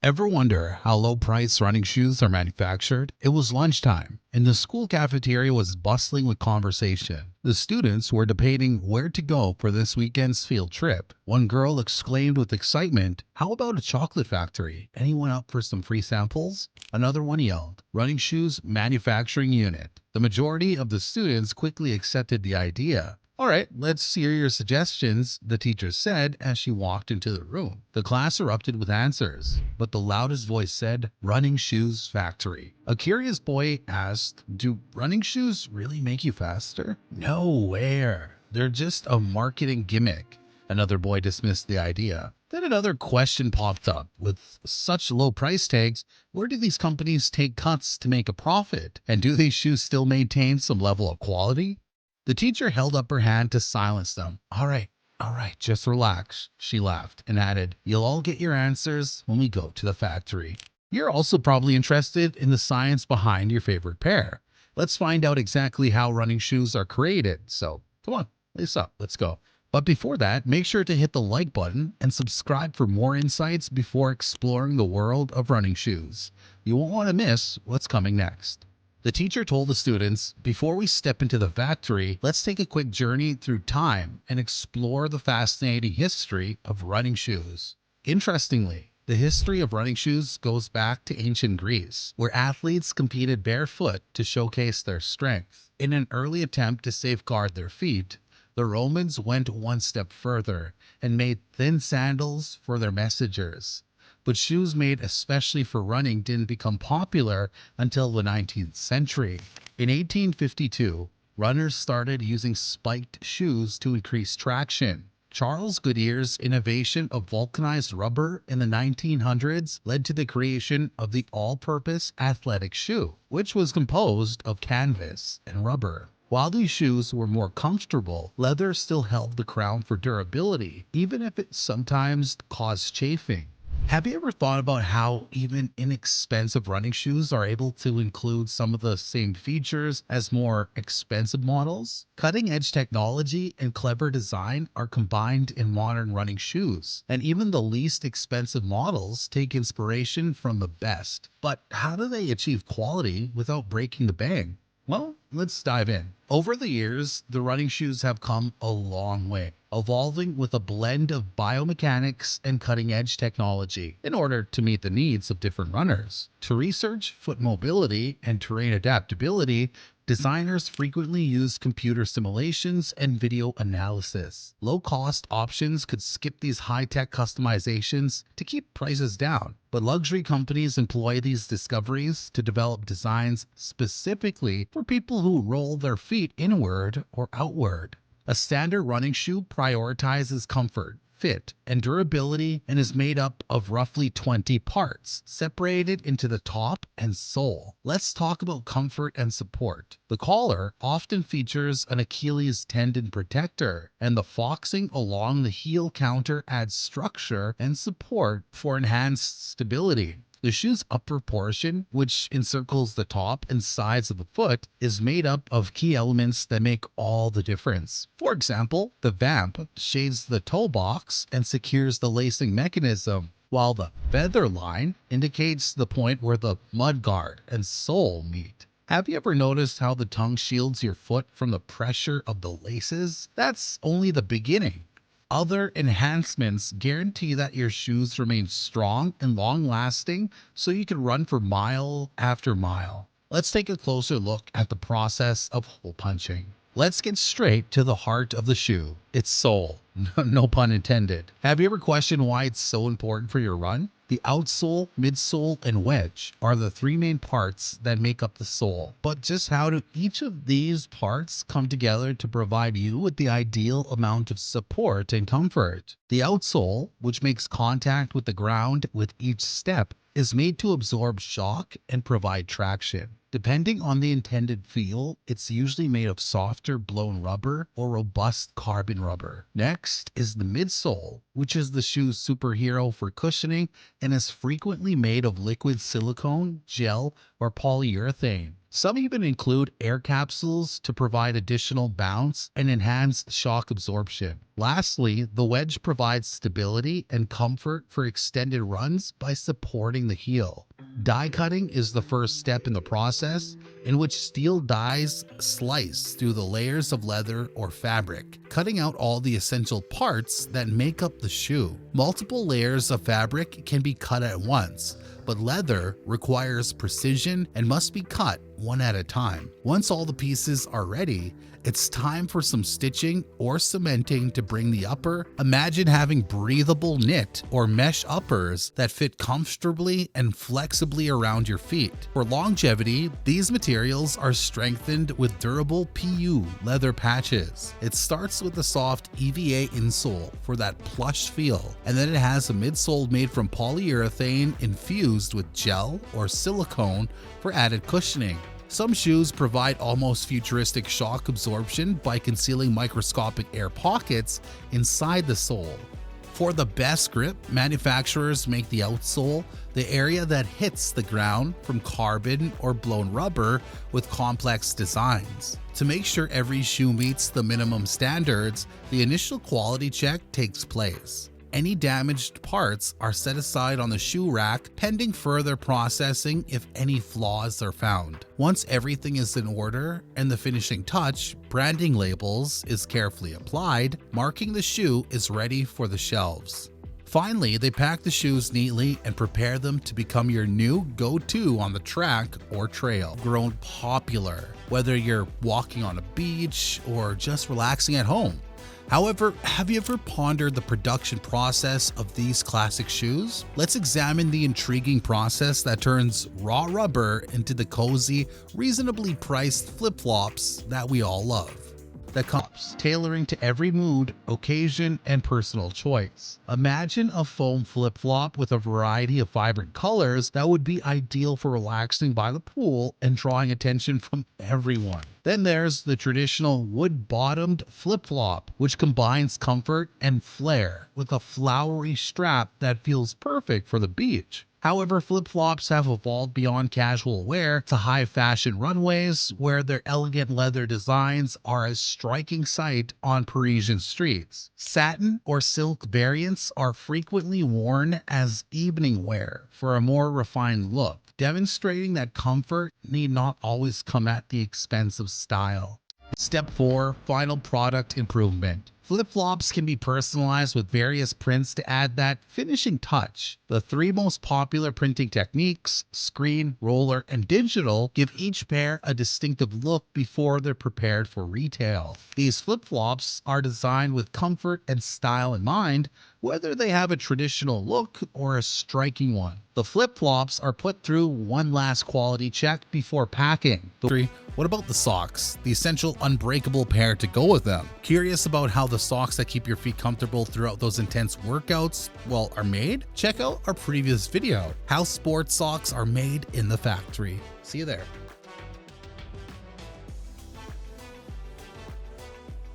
Ever wonder how low-price running shoes are manufactured? It was lunchtime, and the school cafeteria was bustling with conversation. The students were debating where to go for this weekend's field trip. One girl exclaimed with excitement, "How about a chocolate factory? Anyone up for some free samples?" Another one yelled, "Running shoes manufacturing unit." The majority of the students quickly accepted the idea. "All right, let's hear your suggestions," the teacher said as she walked into the room. The class erupted with answers, but the loudest voice said, "Running Shoes Factory." A curious boy asked, "Do running shoes really make you faster?" "Nowhere. They're just a marketing gimmick." Another boy dismissed the idea. Then another question popped up. With such low price tags, where do these companies take cuts to make a profit? And do these shoes still maintain some level of quality? The teacher held up her hand to silence them. All right, just relax," she laughed and added, "You'll all get your answers when we go to the factory." You're also probably interested in the science behind your favorite pair. Let's find out exactly how running shoes are created. So come on, lace up, let's go. But before that, make sure to hit the like button and subscribe for more insights before exploring the world of running shoes. You won't want to miss what's coming next. The teacher told the students, "Before we step into the factory, let's take a quick journey through time and explore the fascinating history of running shoes." Interestingly, the history of running shoes goes back to ancient Greece, where athletes competed barefoot to showcase their strength. In an early attempt to safeguard their feet, the Romans went one step further and made thin sandals for their messengers. But shoes made especially for running didn't become popular until the 19th century. In 1852, runners started using spiked shoes to increase traction. Charles Goodyear's innovation of vulcanized rubber in the 1900s led to the creation of the all-purpose athletic shoe, which was composed of canvas and rubber. While these shoes were more comfortable, leather still held the crown for durability, even if it sometimes caused chafing. Have you ever thought about how even inexpensive running shoes are able to include some of the same features as more expensive models? Cutting-edge technology and clever design are combined in modern running shoes, and even the least expensive models take inspiration from the best. But how do they achieve quality without breaking the bank? Well, let's dive in. Over the years, the running shoes have come a long way, evolving with a blend of biomechanics and cutting-edge technology in order to meet the needs of different runners. To research foot mobility and terrain adaptability, designers frequently use computer simulations and video analysis. Low-cost options could skip these high-tech customizations to keep prices down, but luxury companies employ these discoveries to develop designs specifically for people who roll their feet inward or outward. A standard running shoe prioritizes comfort, fit, and durability and is made up of roughly 20 parts, separated into the top and sole. Let's talk about comfort and support. The collar often features an Achilles tendon protector, and the foxing along the heel counter adds structure and support for enhanced stability. The shoe's upper portion, which encircles the top and sides of the foot, is made up of key elements that make all the difference. For example, the vamp shades the toe box and secures the lacing mechanism, while the feather line indicates the point where the mudguard and sole meet. Have you ever noticed how the tongue shields your foot from the pressure of the laces? That's only the beginning. Other enhancements guarantee that your shoes remain strong and long-lasting so you can run for mile after mile. Let's take a closer look at the process of hole punching. Let's get straight to the heart of the shoe, its sole. No pun intended. Have you ever questioned why it's so important for your run? The outsole, midsole, and wedge are the three main parts that make up the sole. But just how do each of these parts come together to provide you with the ideal amount of support and comfort? The outsole, which makes contact with the ground with each step, is made to absorb shock and provide traction. Depending on the intended feel, it's usually made of softer blown rubber or robust carbon rubber. Next is the midsole, which is the shoe's superhero for cushioning and is frequently made of liquid silicone, gel, or polyurethane. Some even include air capsules to provide additional bounce and enhanced shock absorption. Lastly, the wedge provides stability and comfort for extended runs by supporting the heel. Die cutting is the first step in the process, in which steel dies slice through the layers of leather or fabric, cutting out all the essential parts that make up the shoe. Multiple layers of fabric can be cut at once, but leather requires precision and must be cut one at a time. Once all the pieces are ready, it's time for some stitching or cementing to bring the upper. Imagine having breathable knit or mesh uppers that fit comfortably and flexibly around your feet. For longevity, these materials are strengthened with durable PU leather patches. It starts with a soft EVA insole for that plush feel, and then it has a midsole made from polyurethane infused with gel or silicone for added cushioning. Some shoes provide almost futuristic shock absorption by concealing microscopic air pockets inside the sole. For the best grip, manufacturers make the outsole the area that hits the ground from carbon or blown rubber with complex designs. To make sure every shoe meets the minimum standards, the initial quality check takes place. Any damaged parts are set aside on the shoe rack pending further processing if any flaws are found. Once everything is in order and the finishing touch, branding labels, is carefully applied, marking the shoe is ready for the shelves. Finally, they pack the shoes neatly and prepare them to become your new go-to on the track or trail. Grown popular, whether you're walking on a beach or just relaxing at home. However, have you ever pondered the production process of these classic shoes? Let's examine the intriguing process that turns raw rubber into the cozy, reasonably priced flip-flops that we all love. The cups, tailoring to every mood, occasion, and personal choice. Imagine a foam flip-flop with a variety of vibrant colors that would be ideal for relaxing by the pool and drawing attention from everyone. Then there's the traditional wood-bottomed flip-flop, which combines comfort and flair with a flowery strap that feels perfect for the beach. However, flip-flops have evolved beyond casual wear to high-fashion runways, where their elegant leather designs are a striking sight on Parisian streets. Satin or silk variants are frequently worn as evening wear for a more refined look, demonstrating that comfort need not always come at the expense of style. Step 4. Final product improvement. Flip-flops can be personalized with various prints to add that finishing touch. The three most popular printing techniques, screen, roller, and digital, give each pair a distinctive look before they're prepared for retail. These flip-flops are designed with comfort and style in mind, whether they have a traditional look or a striking one. The flip-flops are put through one last quality check before packing. What about the socks? The essential unbreakable pair to go with them. Curious about how the socks that keep your feet comfortable throughout those intense workouts, well, are made? Check out our previous video, how sports socks are made in the factory. See you there.